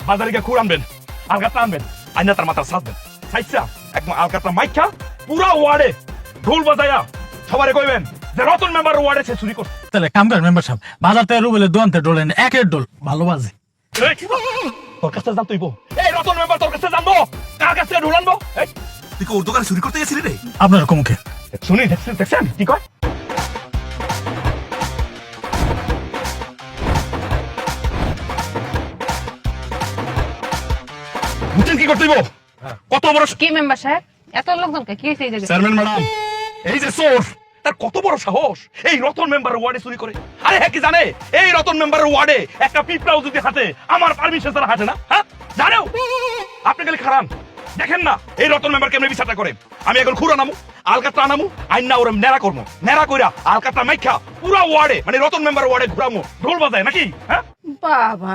বাজারে গিয়ে খুর আনবেন, আলকাতরা আনবেন, আইনা তার মাথা সাজবেন, সাইসা একদম আলকাতরা মাইখা পুরা ওয়ার্ডে ঢোল বাজায়া সবারে কইবেন যে রতন মেম্বার ওয়ার্ডে সে চুরি করছে। তাহলে কাম করেন মেম্বার সাহেব, বাজার থেকে রুবেলের দোয়ান্তে ডোলেন একের ডোল ভালো বাজে। এই, তোর কাছে জানতো এই রতন মেম্বার তোর কাছে জানবো কার কাছে ঢোল আনবো? তুই কি ওর দোকানে চুরি করতে গেছিলি রে? আপনার মুখে শুনি দেখছেন কি কয়? বুঝছেন কি করতে হইব? কত বড় কি মেম্বার সাহেব, এত লোকজনকে কি হয়েছে এই জায়গায়? চেয়ারম্যান ম্যাডাম, এই যে চোর, তার কত বড় সাহস এই রতন মেম্বার ওয়ার্ডে চুরি করে। আরে হ্যাঁ কি জানে এই রতন মেম্বার ওয়ার্ডে একটা পিঁপড়াও যদি হাতে আমার পারমিশন ছাড়া হাঁটে না, হ্যাঁ জানেও? আপনি খালি খারান দেখেন না এই রতন মেম্বার কেমনে বিচারটা করে। আমি এখন খুঁড়া নামু, আলকাতরা নামু, আইন না ওরম নেড়া করবো, নেড়া কইরা আলকাতরা মাইখা পুরা ওয়ার্ডে মানে রতন মেম্বার ওয়ার্ডে ঘুরামু, ঢোল বাজায় নাকি? হ্যাঁ বাবা,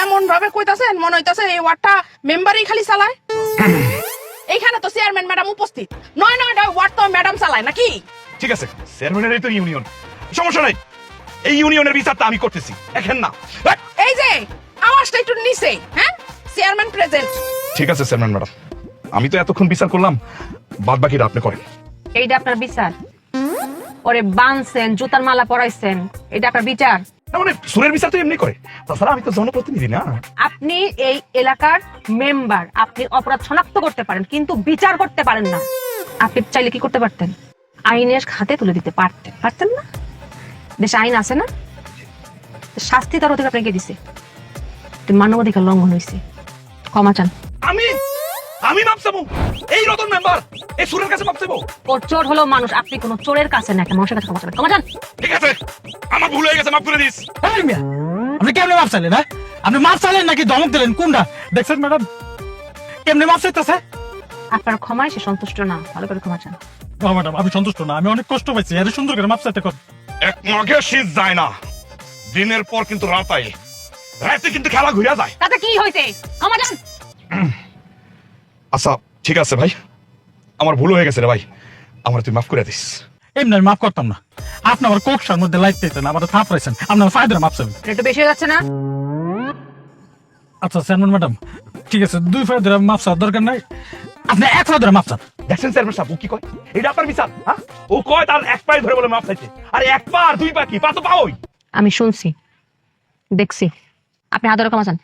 এমন ভাবে কইতাছেন মনে হইতাছে এই ওয়ার্ডটা মেম্বারই খালি চালায়। এইখানে তো চেয়ারম্যান ম্যাডাম উপস্থিত, নয় ওয়ার্ড তো ম্যাডাম চালায় নাকি? ঠিক আছে, চেয়ারম্যানের তো ইউনিয়ন, সমস্যা নাই, এই ইউনিয়নের বিচারটা আমি করতেছি, দেখেন না? এই যে আওয়াজটা একটু নিচে, হ্যাঁ চেয়ারম্যান প্রেজেন্ট। ঠিক আছে চেয়ারম্যান ম্যাডাম, আমি তো এতক্ষণ বিচার করলাম, বাদ বাকিটা আপনি করেন। এইটা আপনার বিচার? ওরে বানছেন, জুতার মালা পরাইছেন, এটা আপনার বিচার? না মানে সুরের বিচার তো এমনি করে, তাছাড়া আমি তো জনপ্রতিনিধি না। আপনি এই এলাকার মেম্বার, আপনি অপরাধ শনাক্ত করতে পারেন কিন্তু বিচার করতে পারেন না। আপনি চাইলে কি করতে পারতেন? আইনের হাতে তুলে দিতে পারতেন না? দেশে আইন আছে না? শাস্তি তার অধিকার আপনাকে দিছে, মানবাধিকার লঙ্ঘন হয়েছে, ক্ষমা চান। আমি মাপ চাবো এই রতন মেম্বার এই সুরের কাছে মাপ চাবো? ও চোর হলো মানুষ, আপনি কোনো চোরের কাছে না, একটা মানুষের কাছে ক্ষমা চান। ক্ষমা চান। ঠিক আছে, আমার ভুল হয়ে গেছে, মাফ করে দিস। এই মিয়া, আপনি কেমনে মাপ চাইলেন? হ্যাঁ, আপনি মাপ চাইলেন নাকি ধমক দিলেন? কোনটা দেখছেন ম্যাডাম কেমনে মাপ চাইতেছে? আপনার ক্ষমায় সে সন্তুষ্ট না, ভালো করে ক্ষমা চান। ম্যাডাম আমি সন্তুষ্ট না, আমি অনেক কষ্ট পাইছি, আরে সুন্দর করে মাপ চাইতে কর। এক মাঘে শীত যায় না, দিনের পর কিন্তু রাত আয়, রাতে কিন্তু খেলা ঘুরে যায়। তাতে কি হয়েছে? ক্ষমা চান। আচ্ছা ঠিক আছে ভাই, আমার ভুল হয়ে গেছে রে ভাই, আমার তুই মাফ করে দিস। এমনি আমি মাফ করতাম না, আপনি আমার কোকসার মধ্যে লাইট দিতেন, আমার থাপ রাইছেন, আপনার ফায়দার মাপ চাইবেন। একটু বেশি হয়ে যাচ্ছে না? আচ্ছা চেয়ারম্যান ম্যাডাম, ঠিক আছে, 2 ফায়দার মাপ চাওয়ার দরকার নাই, আপনি 1 ফায়দার মাপ চান। দেখছেন চেয়ারম্যান সাহেব ও কি কয়? এটা আপনার বিচার? হ্যাঁ, ও কয় তার এক পায়ে ধরে বলে মাফ চাইছে, আরে এক পা 2 পা কি পা তো পাওই। আমি শুনছি, দেখছি, আপনি আদরে ক্ষমা চান।